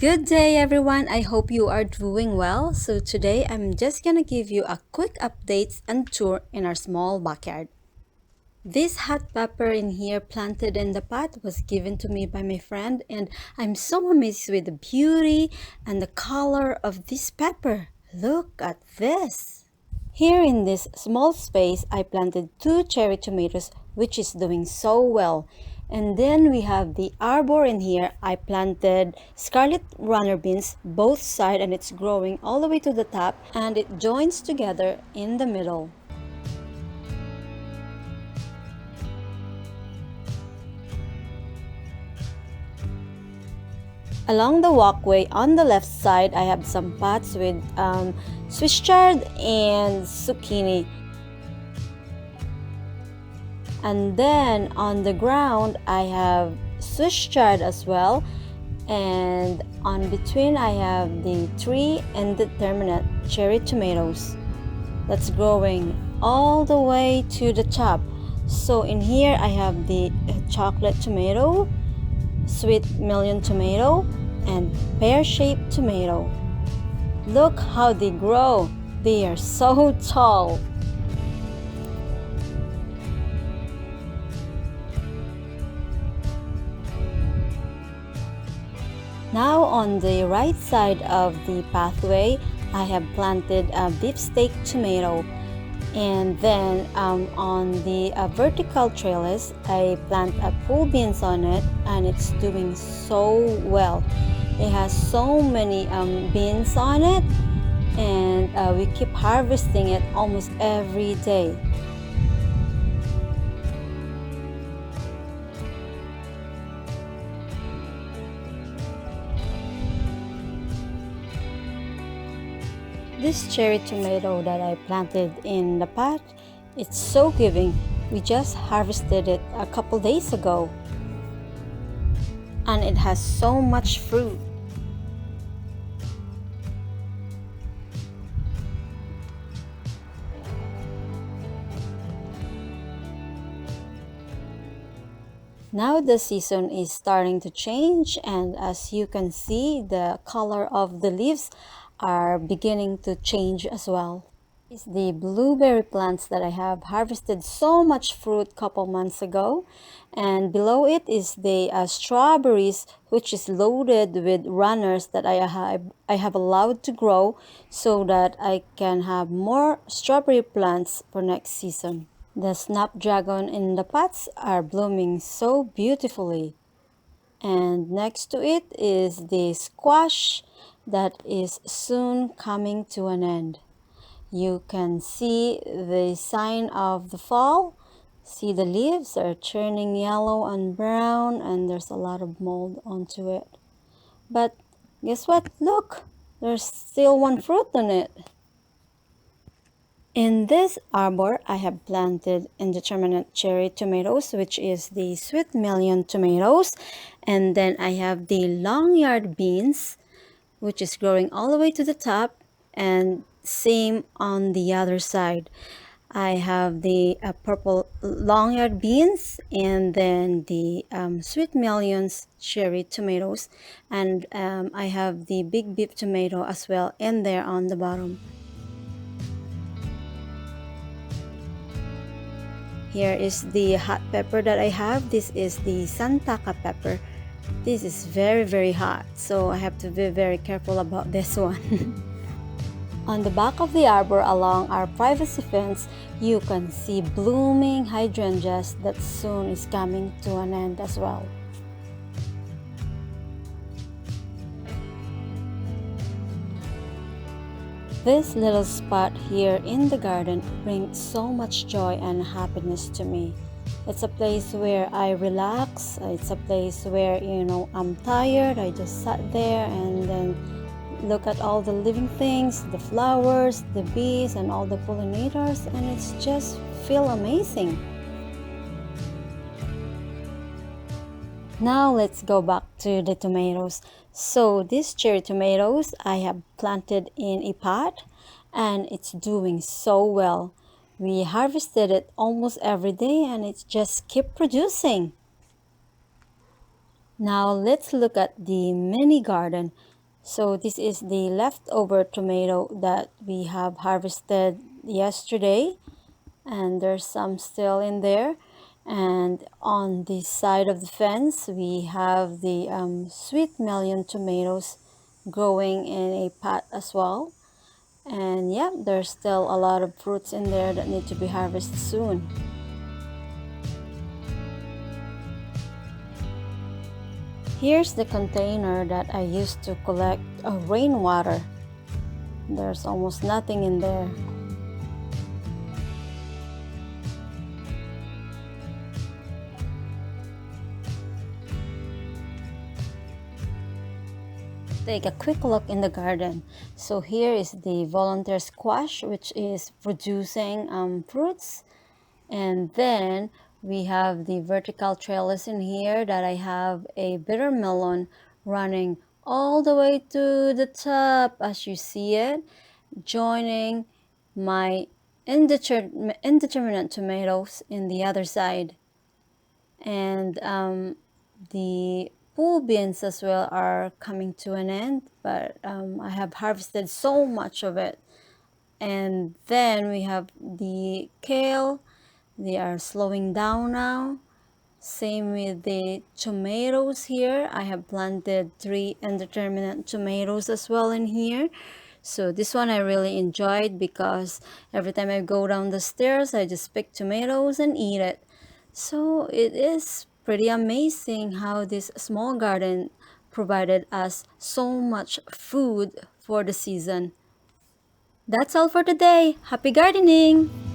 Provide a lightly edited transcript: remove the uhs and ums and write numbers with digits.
Good day, everyone. I hope you are doing well. So today I'm just gonna give you a quick update and tour in our small backyard. This hot pepper in here planted in the pot was given to me by my friend, and I'm so amazed with the beauty and the color of this pepper. Look at this. Here in this small space, I planted two cherry tomatoes, which is doing so well. And then we have the arbor in here. I planted scarlet runner beans both sides, and it's growing all the way to the top, and it joins together in the middle. Along the walkway on the left side, I have some pots with Swiss chard and zucchini. And then on the ground, I have Swiss chard as well. And on between, I have the tree indeterminate cherry tomatoes that's growing all the way to the top. So in here, I have the chocolate tomato, sweet million tomato, and pear-shaped tomato. Look how they grow. They are so tall. Now on the right side of the pathway, I have planted a beefsteak tomato. And then on the vertical trellis, I plant pole beans on it, and it's doing so well. It has so many beans on it, and we keep harvesting it almost every day. This cherry tomato that I planted in the pot, it's so giving. We just harvested it a couple days ago. And it has so much fruit. Now the season is starting to change, and as you can see, the color of the leaves are beginning to change as well. It's the blueberry plants that I have harvested so much fruit couple months ago, and below it is the strawberries, which is loaded with runners that I have allowed to grow so that I can have more strawberry plants for next season. The snapdragon in the pots are blooming so beautifully. And next to it is the squash that is soon coming to an end. You can see the sign of the fall. See, the leaves are turning yellow and brown, and there's a lot of mold onto it. But guess what? Look, there's still one fruit on it. In this arbor, I have planted indeterminate cherry tomatoes, which is the sweet million tomatoes. And then I have the longyard beans, which is growing all the way to the top, and same on the other side. I have the purple longyard beans, and then the sweet millions cherry tomatoes, and I have the big beef tomato as well in there on the bottom. Here is the hot pepper that I have. This is the Santaka pepper. This is very hot, so I have to be very careful about this one. On the back of the arbor along our privacy fence, you can see blooming hydrangeas that soon is coming to an end as well. This little spot here in the garden brings so much joy and happiness to me. It's a place where I relax. It's a place where, I'm tired. I just sat there and then look at all the living things, the flowers, the bees, and all the pollinators, and it's just feel amazing. Now let's go back to the tomatoes. So these cherry tomatoes I have planted in a pot, and it's doing so well. We harvested it almost every day, and it just keep producing. Now let's look at the mini garden. So this is the leftover tomato that we have harvested yesterday, and there's some still in there. And on the side of the fence we have the sweet melon tomatoes growing in a pot as well. And yeah, there's still a lot of fruits in there that need to be harvested soon. Here's the container that I used to collect rainwater. There's almost nothing in there. Take a quick look in the garden. So here is the volunteer squash, which is producing fruits. And then we have the vertical trellis in here that I have a bitter melon running all the way to the top, as you see it, joining my indeterminate tomatoes in the other side. And the pool beans as well are coming to an end, but I have harvested so much of it. And then we have the kale. They are slowing down now. Same with the tomatoes here. I have planted 3 indeterminate tomatoes as well in here. So this one I really enjoyed because every time I go down the stairs, I just pick tomatoes and eat it. So it is pretty amazing how this small garden provided us so much food for the season. That's all for today. Happy gardening!